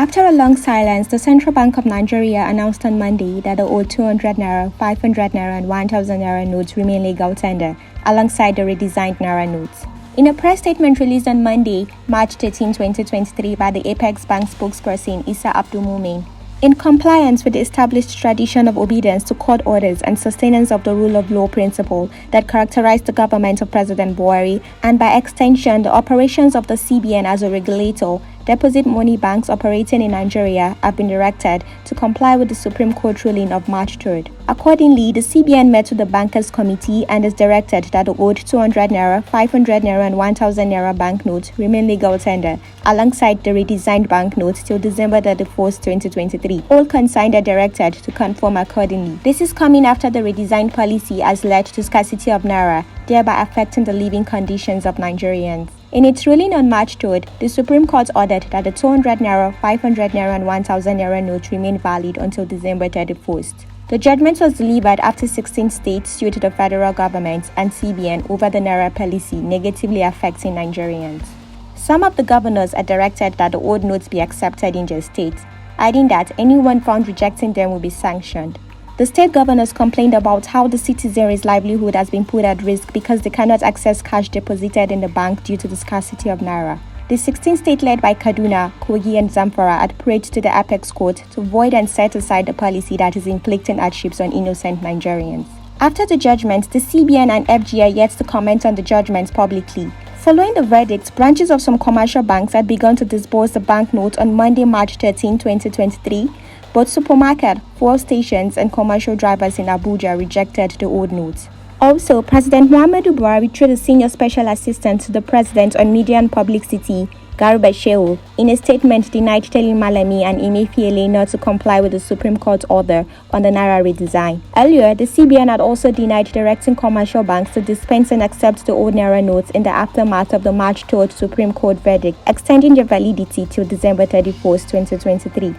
After a long silence, the Central Bank of Nigeria announced on Monday that the old 200 naira, 500 naira, and 1000 naira notes remain legal tender, alongside the redesigned naira notes. In a press statement released on Monday, March 13, 2023, by the Apex Bank spokesperson Adbdulmumin, in compliance with the established tradition of obedience to court orders and sustenance of the rule of law principle that characterized the government of President Buhari, and by extension the operations of the CBN as a regulator, deposit money banks operating in Nigeria have been directed to comply with the Supreme Court ruling of March 3rd. Accordingly, the CBN met with the Bankers Committee and is directed that the old 200 naira, 500 naira, and 1000 naira banknotes remain legal tender, alongside the redesigned banknotes till December 31st, 2023. All concerned are directed to conform accordingly. This is coming after the redesigned policy has led to scarcity of naira, thereby affecting the living conditions of Nigerians. In its ruling on March 3rd, the Supreme Court ordered that the 200 naira, 500 naira, and 1000 naira notes remain valid until December 31st. The judgment was delivered after 16 states sued the federal government and CBN over the naira policy negatively affecting Nigerians. Some of the governors are directed that the old notes be accepted in their states, adding that anyone found rejecting them will be sanctioned. The state governors complained about how the citizenry's livelihood has been put at risk because they cannot access cash deposited in the bank due to the scarcity of naira. The 16 states led by Kaduna, Kogi, and Zamfara had prayed to the Apex Court to void and set aside the policy that is inflicting hardships on innocent Nigerians. After the judgment, the CBN and FG are yet to comment on the judgment publicly. Following the verdict, branches of some commercial banks had begun to disburse the banknotes on Monday, March 13, 2023. But supermarket, fuel stations, and commercial drivers in Abuja rejected the old notes. Also, President Muhammadu Buhari, through the senior special assistant to the president on media and publicity, Garba Shehu, in a statement denied telling Malami and Emefiele not to comply with the Supreme Court order on the Naira redesign. Earlier, the CBN had also denied directing commercial banks to dispense and accept the old Naira notes in the aftermath of the March 3rd Supreme Court verdict, extending their validity till December 31st, 2023.